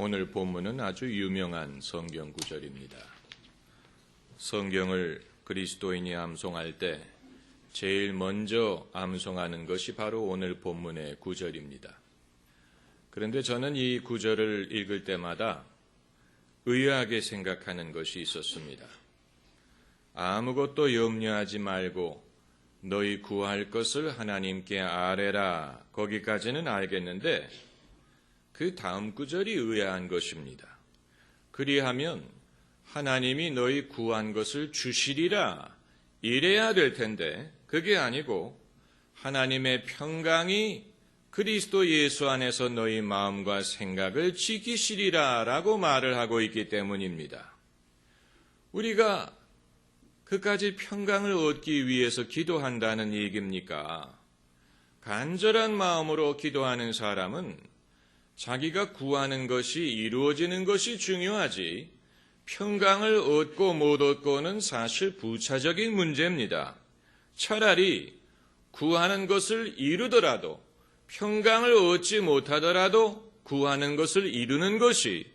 오늘 본문은 아주 유명한 성경 구절입니다. 성경을 그리스도인이 암송할 때 제일 먼저 암송하는 것이 바로 오늘 본문의 구절입니다. 그런데 저는 이 구절을 읽을 때마다 의아하게 생각하는 것이 있었습니다. 아무것도 염려하지 말고 너희 구할 것을 하나님께 아뢰라. 거기까지는 알겠는데 그 다음 구절이 의아한 것입니다. 그리하면 하나님이 너희 구한 것을 주시리라. 이래야 될 텐데 그게 아니고 하나님의 평강이 그리스도 예수 안에서 너희 마음과 생각을 지키시리라 라고 말을 하고 있기 때문입니다. 우리가 그까지 평강을 얻기 위해서 기도한다는 얘기입니까? 간절한 마음으로 기도하는 사람은 자기가 구하는 것이 이루어지는 것이 중요하지 평강을 얻고 못 얻고는 사실 부차적인 문제입니다. 차라리 구하는 것을 이루더라도 평강을 얻지 못하더라도 구하는 것을 이루는 것이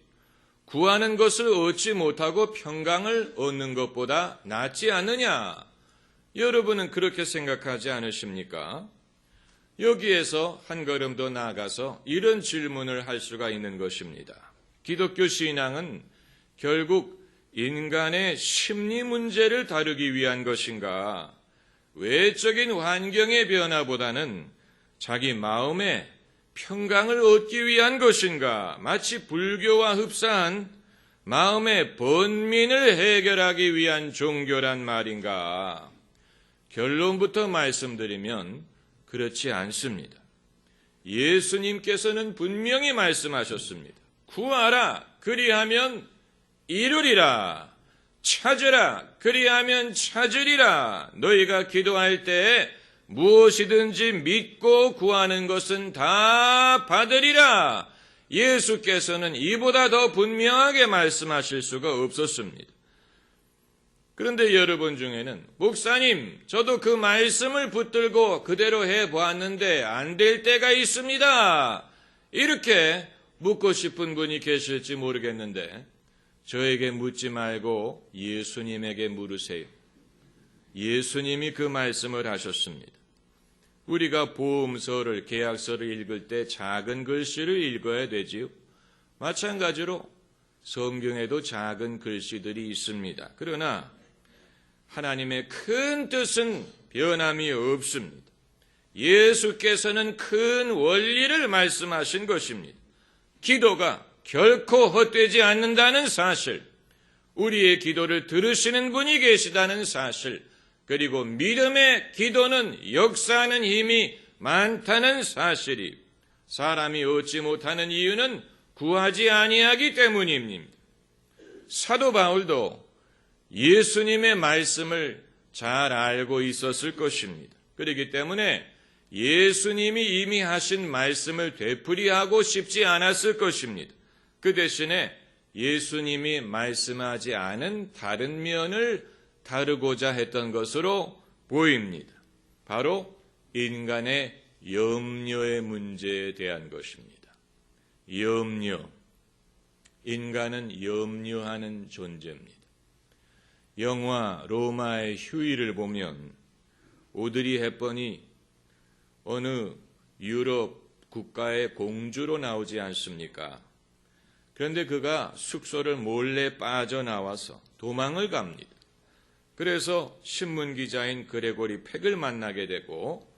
구하는 것을 얻지 못하고 평강을 얻는 것보다 낫지 않느냐? 여러분은 그렇게 생각하지 않으십니까? 여기에서 한 걸음 더 나아가서 이런 질문을 할 수가 있는 것입니다. 기독교 신앙은 결국 인간의 심리 문제를 다루기 위한 것인가? 외적인 환경의 변화보다는 자기 마음의 평강을 얻기 위한 것인가? 마치 불교와 흡사한 마음의 번민을 해결하기 위한 종교란 말인가? 결론부터 말씀드리면 그렇지 않습니다. 예수님께서는 분명히 말씀하셨습니다. 구하라, 그리하면 이루리라. 찾으라, 그리하면 찾으리라. 너희가 기도할 때 무엇이든지 믿고 구하는 것은 다 받으리라. 예수께서는 이보다 더 분명하게 말씀하실 수가 없었습니다. 그런데 여러분 중에는 목사님, 저도 그 말씀을 붙들고 그대로 해보았는데 안 될 때가 있습니다. 이렇게 묻고 싶은 분이 계실지 모르겠는데 저에게 묻지 말고 예수님에게 물으세요. 예수님이 그 말씀을 하셨습니다. 우리가 보험서를, 계약서를 읽을 때 작은 글씨를 읽어야 되지요. 마찬가지로 성경에도 작은 글씨들이 있습니다. 그러나 하나님의 큰 뜻은 변함이 없습니다. 예수께서는 큰 원리를 말씀하신 것입니다. 기도가 결코 헛되지 않는다는 사실, 우리의 기도를 들으시는 분이 계시다는 사실, 그리고 믿음의 기도는 역사하는 힘이 많다는 사실이 사람이 얻지 못하는 이유는 구하지 아니하기 때문입니다. 사도 바울도 예수님의 말씀을 잘 알고 있었을 것입니다. 그렇기 때문에 예수님이 이미 하신 말씀을 되풀이하고 싶지 않았을 것입니다. 그 대신에 예수님이 말씀하지 않은 다른 면을 다루고자 했던 것으로 보입니다. 바로 인간의 염려의 문제에 대한 것입니다. 염려. 인간은 염려하는 존재입니다. 영화 로마의 휴일을 보면 오드리 헵번이 어느 유럽 국가의 공주로 나오지 않습니까? 그런데 그가 숙소를 몰래 빠져나와서 도망을 갑니다. 그래서 신문기자인 그레고리 팩을 만나게 되고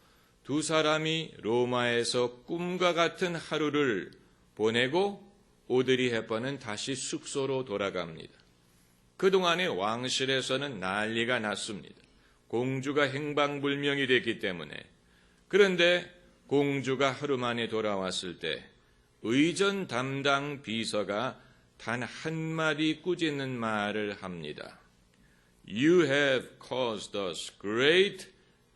두 사람이 로마에서 꿈과 같은 하루를 보내고 오드리 헵번은 다시 숙소로 돌아갑니다. 그동안에 왕실에서는 난리가 났습니다. 공주가 행방불명이 됐기 때문에. 그런데 공주가 하루 만에 돌아왔을 때 의전 담당 비서가 단 한마디 꾸짖는 말을 합니다. You have caused us great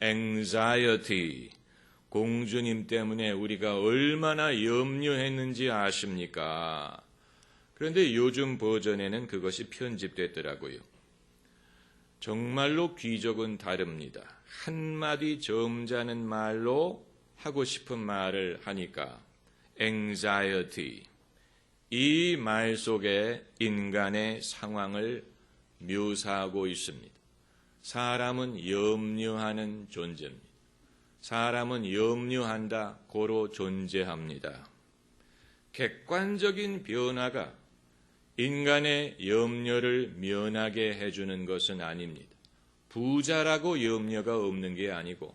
anxiety. 공주님 때문에 우리가 얼마나 염려했는지 아십니까? 그런데 요즘 버전에는 그것이 편집됐더라고요. 정말로 귀족은 다릅니다. 한마디 점잖은 말로 하고 싶은 말을 하니까 anxiety, 이 말 속에 인간의 상황을 묘사하고 있습니다. 사람은 염려하는 존재입니다. 사람은 염려한다, 고로 존재합니다. 객관적인 변화가 인간의 염려를 면하게 해주는 것은 아닙니다. 부자라고 염려가 없는 게 아니고,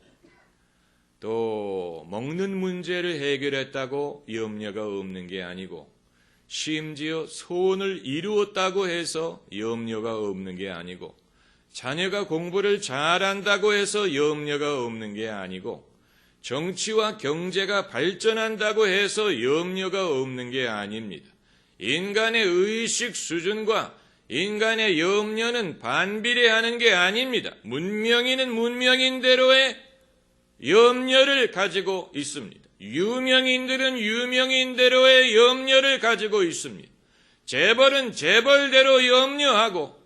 또 먹는 문제를 해결했다고 염려가 없는 게 아니고, 심지어 소원을 이루었다고 해서 염려가 없는 게 아니고, 자녀가 공부를 잘한다고 해서 염려가 없는 게 아니고, 정치와 경제가 발전한다고 해서 염려가 없는 게 아닙니다. 인간의 의식 수준과 인간의 염려는 반비례하는 게 아닙니다. 문명인은 문명인대로의 염려를 가지고 있습니다. 유명인들은 유명인대로의 염려를 가지고 있습니다. 재벌은 재벌대로 염려하고,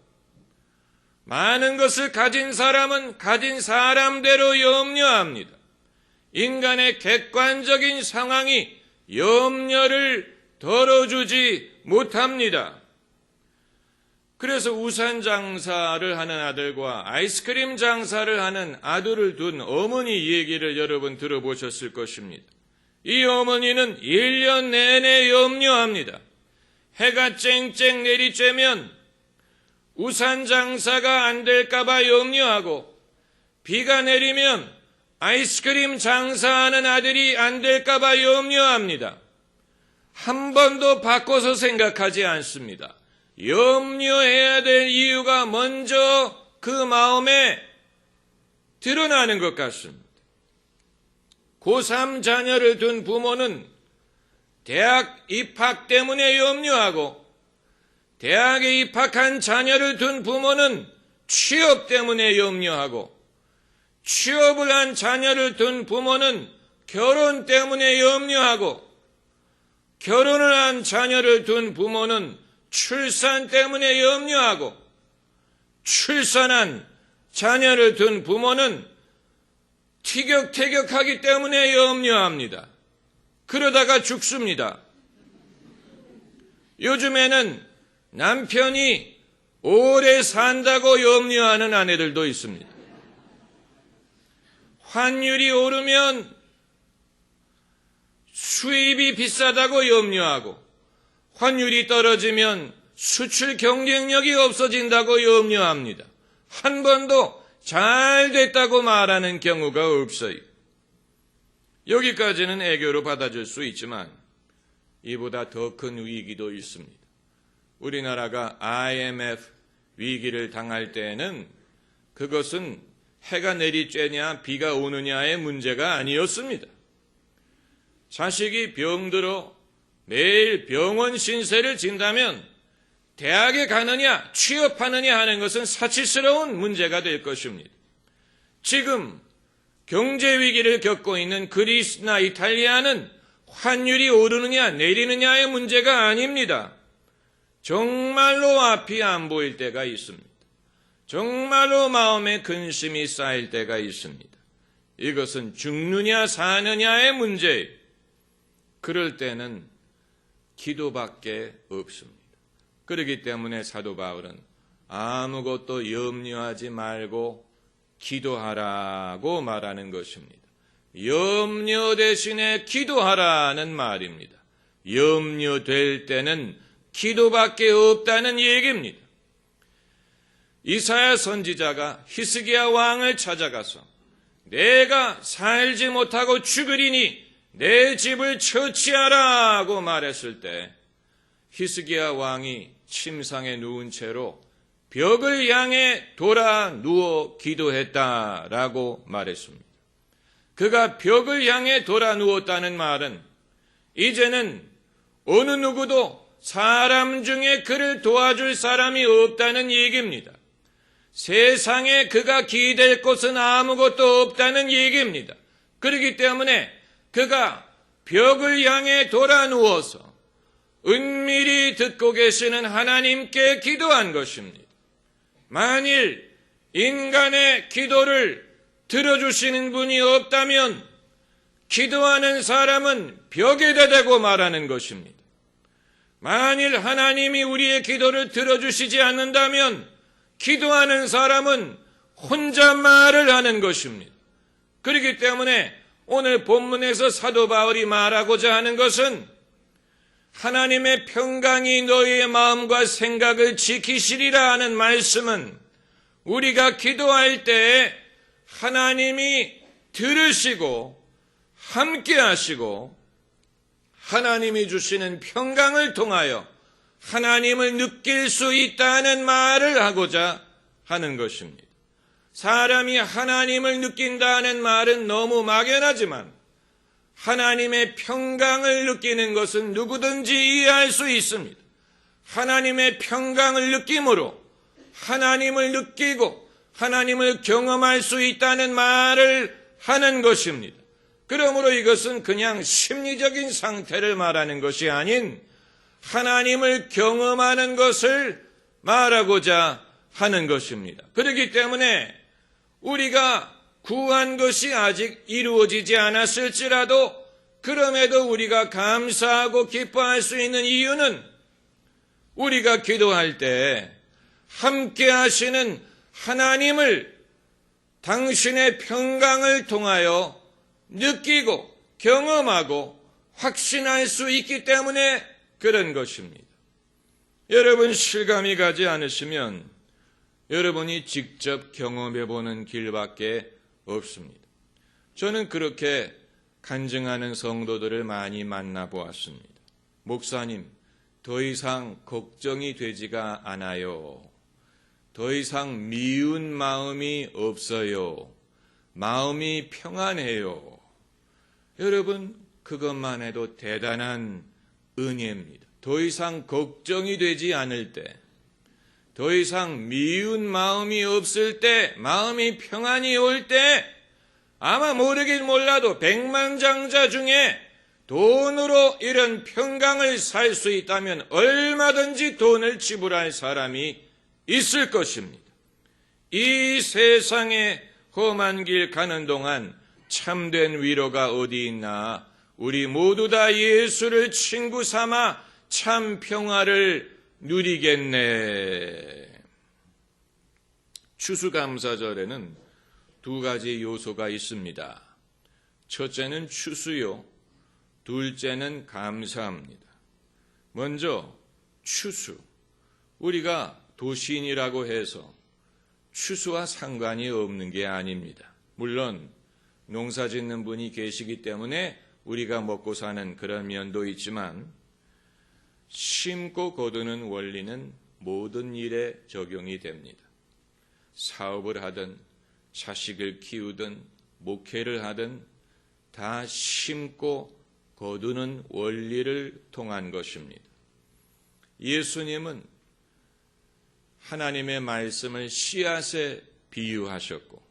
많은 것을 가진 사람은 가진 사람대로 염려합니다. 인간의 객관적인 상황이 염려를 덜어주지 못합니다. 그래서 우산 장사를 하는 아들과 아이스크림 장사를 하는 아들을 둔 어머니 얘기를 여러분 들어보셨을 것입니다. 이 어머니는 1년 내내 염려합니다. 해가 쨍쨍 내리쬐면 우산 장사가 안 될까봐 염려하고, 비가 내리면 아이스크림 장사하는 아들이 안 될까봐 염려합니다. 한 번도 바꿔서 생각하지 않습니다. 염려해야 될 이유가 먼저 그 마음에 드러나는 것 같습니다. 고3 자녀를 둔 부모는 대학 입학 때문에 염려하고, 대학에 입학한 자녀를 둔 부모는 취업 때문에 염려하고, 취업을 한 자녀를 둔 부모는 결혼 때문에 염려하고, 결혼을 한 자녀를 둔 부모는 출산 때문에 염려하고, 출산한 자녀를 둔 부모는 티격태격하기 때문에 염려합니다. 그러다가 죽습니다. 요즘에는 남편이 오래 산다고 염려하는 아내들도 있습니다. 환율이 오르면 수입이 비싸다고 염려하고, 환율이 떨어지면 수출 경쟁력이 없어진다고 염려합니다. 한 번도 잘 됐다고 말하는 경우가 없어요. 여기까지는 애교로 받아줄 수 있지만 이보다 더 큰 위기도 있습니다. 우리나라가 IMF 위기를 당할 때에는 그것은 해가 내리쬐냐 비가 오느냐의 문제가 아니었습니다. 자식이 병들어 매일 병원 신세를 진다면 대학에 가느냐 취업하느냐 하는 것은 사치스러운 문제가 될 것입니다. 지금 경제 위기를 겪고 있는 그리스나 이탈리아는 환율이 오르느냐 내리느냐의 문제가 아닙니다. 정말로 앞이 안 보일 때가 있습니다. 정말로 마음에 근심이 쌓일 때가 있습니다. 이것은 죽느냐 사느냐의 문제예요. 그럴 때는 기도밖에 없습니다. 그렇기 때문에 사도 바울은 아무것도 염려하지 말고 기도하라고 말하는 것입니다. 염려 대신에 기도하라는 말입니다. 염려될 때는 기도밖에 없다는 얘기입니다. 이사야 선지자가 히스기야 왕을 찾아가서 내가 살지 못하고 죽으리니 내 집을 처치하라고 말했을 때 히스기야 왕이 침상에 누운 채로 벽을 향해 돌아 누워 기도했다라고 말했습니다. 그가 벽을 향해 돌아 누웠다는 말은 이제는 어느 누구도 사람 중에 그를 도와줄 사람이 없다는 얘기입니다. 세상에 그가 기댈 곳은 아무것도 없다는 얘기입니다. 그렇기 때문에 그가 벽을 향해 돌아 누워서 은밀히 듣고 계시는 하나님께 기도한 것입니다. 만일 인간의 기도를 들어주시는 분이 없다면 기도하는 사람은 벽에다 대고 말하는 것입니다. 만일 하나님이 우리의 기도를 들어주시지 않는다면 기도하는 사람은 혼잣말을 하는 것입니다. 그렇기 때문에 오늘 본문에서 사도 바울이 말하고자 하는 것은 하나님의 평강이 너희의 마음과 생각을 지키시리라 하는 말씀은 우리가 기도할 때 하나님이 들으시고 함께 하시고 하나님이 주시는 평강을 통하여 하나님을 느낄 수 있다는 말을 하고자 하는 것입니다. 사람이 하나님을 느낀다는 말은 너무 막연하지만 하나님의 평강을 느끼는 것은 누구든지 이해할 수 있습니다. 하나님의 평강을 느낌으로 하나님을 느끼고 하나님을 경험할 수 있다는 말을 하는 것입니다. 그러므로 이것은 그냥 심리적인 상태를 말하는 것이 아닌 하나님을 경험하는 것을 말하고자 하는 것입니다. 그렇기 때문에 우리가 구한 것이 아직 이루어지지 않았을지라도 그럼에도 우리가 감사하고 기뻐할 수 있는 이유는 우리가 기도할 때 함께 하시는 하나님을 당신의 평강을 통하여 느끼고 경험하고 확신할 수 있기 때문에 그런 것입니다. 여러분 실감이 가지 않으시면 여러분이 직접 경험해 보는 길밖에 없습니다. 저는 그렇게 간증하는 성도들을 많이 만나보았습니다. 목사님, 더 이상 걱정이 되지가 않아요. 더 이상 미운 마음이 없어요. 마음이 평안해요. 여러분, 그것만 해도 대단한 은혜입니다. 더 이상 걱정이 되지 않을 때, 더 이상 미운 마음이 없을 때, 마음이 평안이 올 때, 아마 모르긴 몰라도 백만장자 중에 돈으로 이런 평강을 살 수 있다면 얼마든지 돈을 지불할 사람이 있을 것입니다. 이 세상에 험한 길 가는 동안 참된 위로가 어디 있나? 우리 모두 다 예수를 친구 삼아 참 평화를 누리겠네. 추수감사절에는 두 가지 요소가 있습니다. 첫째는 추수요, 둘째는 감사합니다. 먼저 추수. 우리가 도시인이라고 해서 추수와 상관이 없는 게 아닙니다. 물론 농사 짓는 분이 계시기 때문에 우리가 먹고 사는 그런 면도 있지만 심고 거두는 원리는 모든 일에 적용이 됩니다. 사업을 하든 자식을 키우든 목회를 하든 다 심고 거두는 원리를 통한 것입니다. 예수님은 하나님의 말씀을 씨앗에 비유하셨고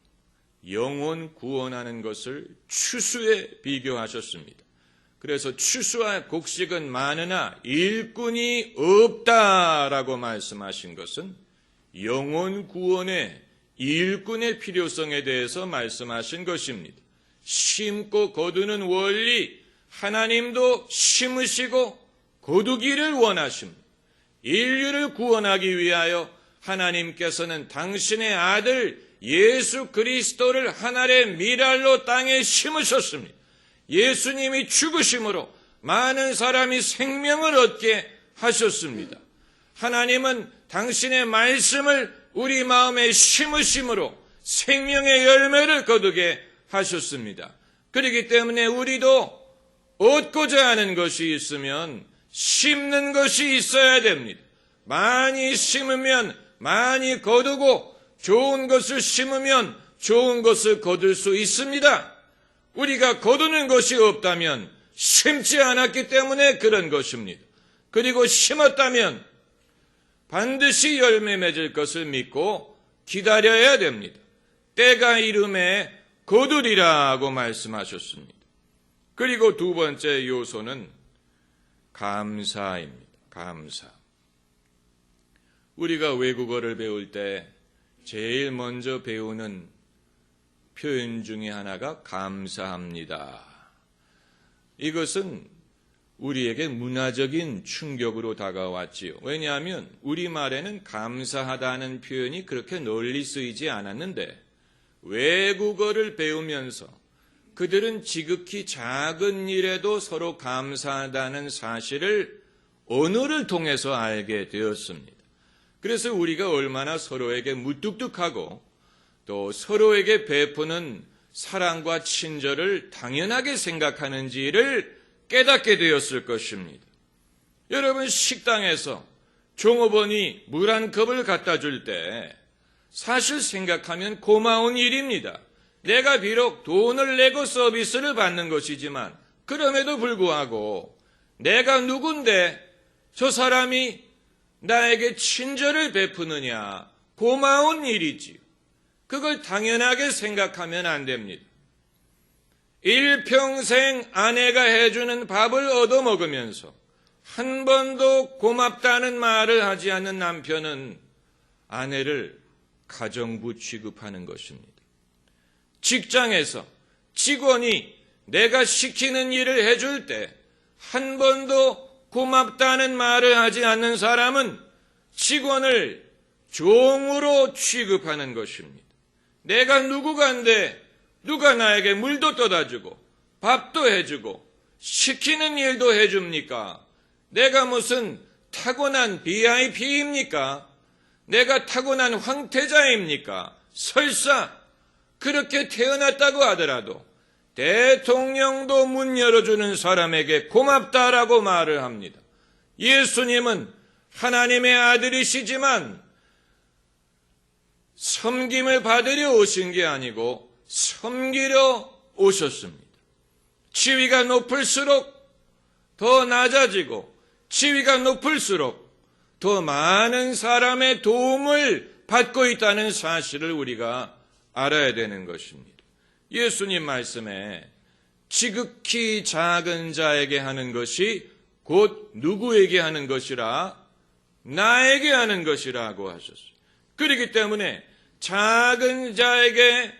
영혼 구원하는 것을 추수에 비교하셨습니다. 그래서 추수와 곡식은 많으나 일꾼이 없다라고 말씀하신 것은 영혼 구원의 일꾼의 필요성에 대해서 말씀하신 것입니다. 심고 거두는 원리, 하나님도 심으시고 거두기를 원하십니다. 인류를 구원하기 위하여 하나님께서는 당신의 아들 예수 그리스도를 하늘의 미랄로 땅에 심으셨습니다. 예수님이 죽으심으로 많은 사람이 생명을 얻게 하셨습니다. 하나님은 당신의 말씀을 우리 마음에 심으심으로 생명의 열매를 거두게 하셨습니다. 그렇기 때문에 우리도 얻고자 하는 것이 있으면 심는 것이 있어야 됩니다. 많이 심으면 많이 거두고 좋은 것을 심으면 좋은 것을 거둘 수 있습니다. 우리가 거두는 것이 없다면 심지 않았기 때문에 그런 것입니다. 그리고 심었다면 반드시 열매 맺을 것을 믿고 기다려야 됩니다. 때가 이름에 거두리라고 말씀하셨습니다. 그리고 두 번째 요소는 감사입니다. 감사. 우리가 외국어를 배울 때 제일 먼저 배우는 표현 중에 하나가 감사합니다. 이것은 우리에게 문화적인 충격으로 다가왔지요. 왜냐하면 우리말에는 감사하다는 표현이 그렇게 널리 쓰이지 않았는데 외국어를 배우면서 그들은 지극히 작은 일에도 서로 감사하다는 사실을 언어를 통해서 알게 되었습니다. 그래서 우리가 얼마나 서로에게 무뚝뚝하고 또 서로에게 베푸는 사랑과 친절을 당연하게 생각하는지를 깨닫게 되었을 것입니다. 여러분, 식당에서 종업원이 물 한 컵을 갖다 줄 때 사실 생각하면 고마운 일입니다. 내가 비록 돈을 내고 서비스를 받는 것이지만 그럼에도 불구하고 내가 누군데 저 사람이 나에게 친절을 베푸느냐, 고마운 일이지요. 그걸 당연하게 생각하면 안 됩니다. 일평생 아내가 해주는 밥을 얻어먹으면서 한 번도 고맙다는 말을 하지 않는 남편은 아내를 가정부 취급하는 것입니다. 직장에서 직원이 내가 시키는 일을 해줄 때 한 번도 고맙다는 말을 하지 않는 사람은 직원을 종으로 취급하는 것입니다. 내가 누구간데 누가 나에게 물도 떠다주고 밥도 해주고 시키는 일도 해줍니까? 내가 무슨 타고난 VIP입니까? 내가 타고난 황태자입니까? 설사 그렇게 태어났다고 하더라도 대통령도 문 열어주는 사람에게 고맙다라고 말을 합니다. 예수님은 하나님의 아들이시지만 섬김을 받으려 오신 게 아니고 섬기려 오셨습니다. 지위가 높을수록 더 낮아지고 지위가 높을수록 더 많은 사람의 도움을 받고 있다는 사실을 우리가 알아야 되는 것입니다. 예수님 말씀에 지극히 작은 자에게 하는 것이 곧 누구에게 하는 것이라? 나에게 하는 것이라고 하셨어요. 그렇기 때문에 작은 자에게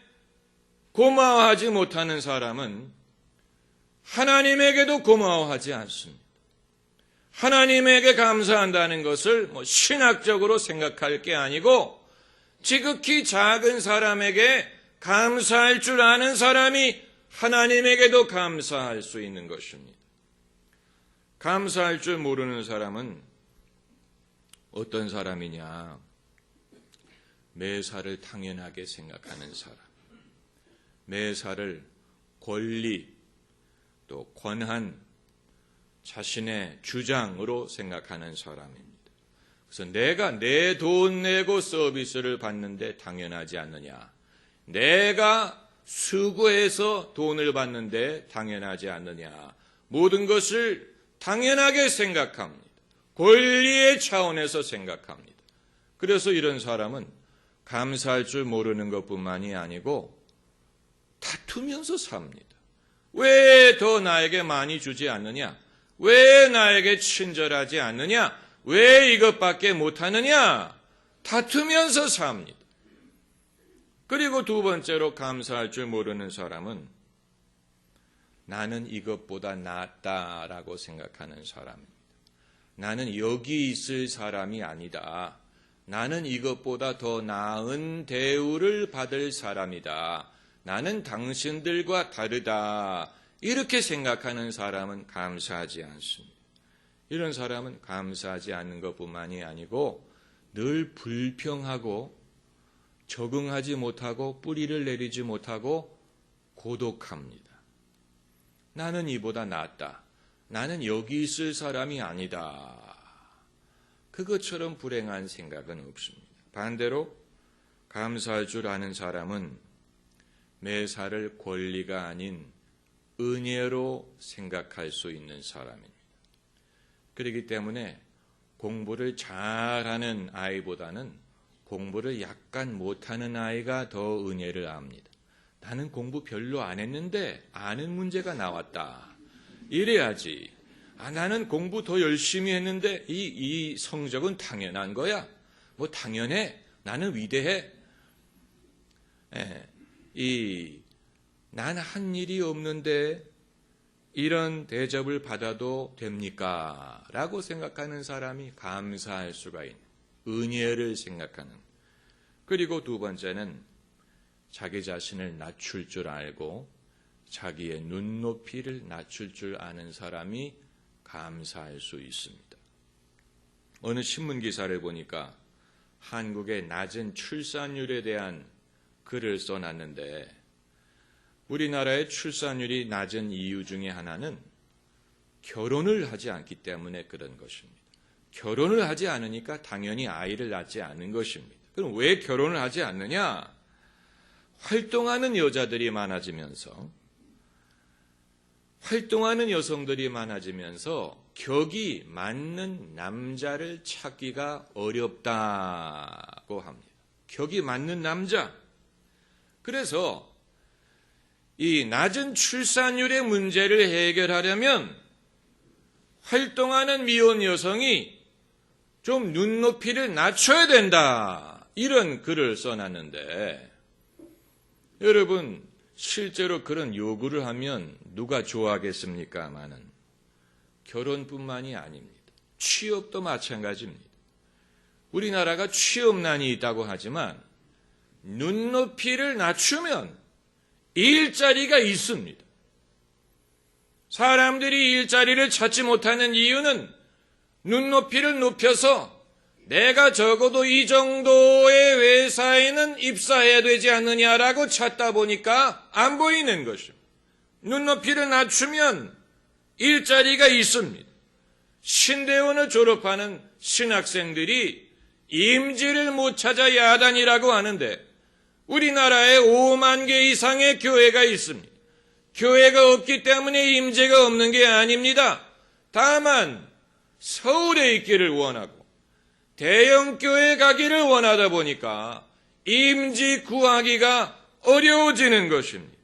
고마워하지 못하는 사람은 하나님에게도 고마워하지 않습니다. 하나님에게 감사한다는 것을 신학적으로 생각할 게 아니고 지극히 작은 사람에게 감사할 줄 아는 사람이 하나님에게도 감사할 수 있는 것입니다. 감사할 줄 모르는 사람은 어떤 사람이냐? 매사를 당연하게 생각하는 사람. 매사를 권리, 또 권한, 자신의 주장으로 생각하는 사람입니다. 그래서 내가 내 돈 내고 서비스를 받는데 당연하지 않느냐? 내가 수고해서 돈을 받는데 당연하지 않느냐? 모든 것을 당연하게 생각합니다. 권리의 차원에서 생각합니다. 그래서 이런 사람은 감사할 줄 모르는 것뿐만이 아니고 다투면서 삽니다. 왜 더 나에게 많이 주지 않느냐? 왜 나에게 친절하지 않느냐? 왜 이것밖에 못하느냐? 다투면서 삽니다. 그리고 두 번째로 감사할 줄 모르는 사람은 나는 이것보다 낫다라고 생각하는 사람입니다. 나는 여기 있을 사람이 아니다. 나는 이것보다 더 나은 대우를 받을 사람이다. 나는 당신들과 다르다. 이렇게 생각하는 사람은 감사하지 않습니다. 이런 사람은 감사하지 않는 것뿐만이 아니고 늘 불평하고 적응하지 못하고 뿌리를 내리지 못하고 고독합니다. 나는 이보다 낫다. 나는 여기 있을 사람이 아니다. 그것처럼 불행한 생각은 없습니다. 반대로 감사할 줄 아는 사람은 매사를 권리가 아닌 은혜로 생각할 수 있는 사람입니다. 그렇기 때문에 공부를 잘하는 아이보다는 공부를 약간 못하는 아이가 더 은혜를 압니다. 나는 공부 별로 안 했는데 아는 문제가 나왔다. 이래야지. 나는 공부 더 열심히 했는데 이 성적은 당연한 거야. 뭐 당연해. 나는 위대해. 난 한 일이 없는데 이런 대접을 받아도 됩니까? 라고 생각하는 사람이 감사할 수가 있는, 은혜를 생각하는. 그리고 두 번째는 자기 자신을 낮출 줄 알고 자기의 눈높이를 낮출 줄 아는 사람이 감사할 수 있습니다. 어느 신문 기사를 보니까 한국의 낮은 출산율에 대한 글을 써놨는데, 우리나라의 출산율이 낮은 이유 중에 하나는 결혼을 하지 않기 때문에 그런 것입니다. 결혼을 하지 않으니까 당연히 아이를 낳지 않은 것입니다. 그럼 왜 결혼을 하지 않느냐? 활동하는 여자들이 많아지면서, 활동하는 여성들이 많아지면서 격이 맞는 남자를 찾기가 어렵다고 합니다. 격이 맞는 남자. 그래서 이 낮은 출산율의 문제를 해결하려면 활동하는 미혼 여성이 좀 눈높이를 낮춰야 된다. 이런 글을 써놨는데, 여러분 실제로 그런 요구를 하면 누가 좋아하겠습니까마는 결혼뿐만이 아닙니다. 취업도 마찬가지입니다. 우리나라가 취업난이 있다고 하지만 눈높이를 낮추면 일자리가 있습니다. 사람들이 일자리를 찾지 못하는 이유는 눈높이를 높여서 내가 적어도 이 정도의 회사에는 입사해야 되지 않느냐라고 찾다 보니까 안 보이는 것입니다. 눈높이를 낮추면 일자리가 있습니다. 신대원을 졸업하는 신학생들이 임지를 못 찾아 야단이라고 하는데, 우리나라에 5만 개 이상의 교회가 있습니다. 교회가 없기 때문에 임재가 없는 게 아닙니다. 다만 서울에 있기를 원하고 대형교회 가기를 원하다 보니까 임지 구하기가 어려워지는 것입니다.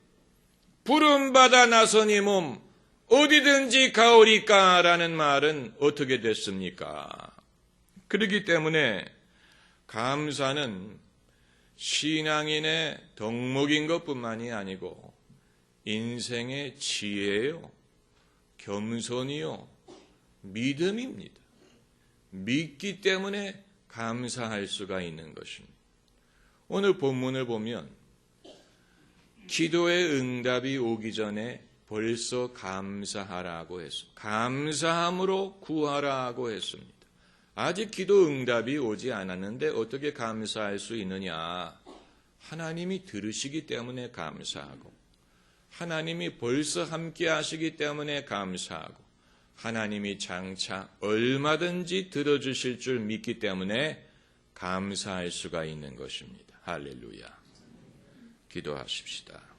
부름받아 나서니 몸 어디든지 가오리까라는 말은 어떻게 됐습니까? 그렇기 때문에 감사는 신앙인의 덕목인 것뿐만이 아니고 인생의 지혜요, 겸손이요, 믿음입니다. 믿기 때문에 감사할 수가 있는 것입니다. 오늘 본문을 보면 기도의 응답이 오기 전에 벌써 감사하라고 했습니다. 감사함으로 구하라고 했습니다. 아직 기도 응답이 오지 않았는데 어떻게 감사할 수 있느냐? 하나님이 들으시기 때문에 감사하고, 하나님이 벌써 함께 하시기 때문에 감사하고, 하나님이 장차 얼마든지 들어주실 줄 믿기 때문에 감사할 수가 있는 것입니다. 할렐루야. 기도하십시다.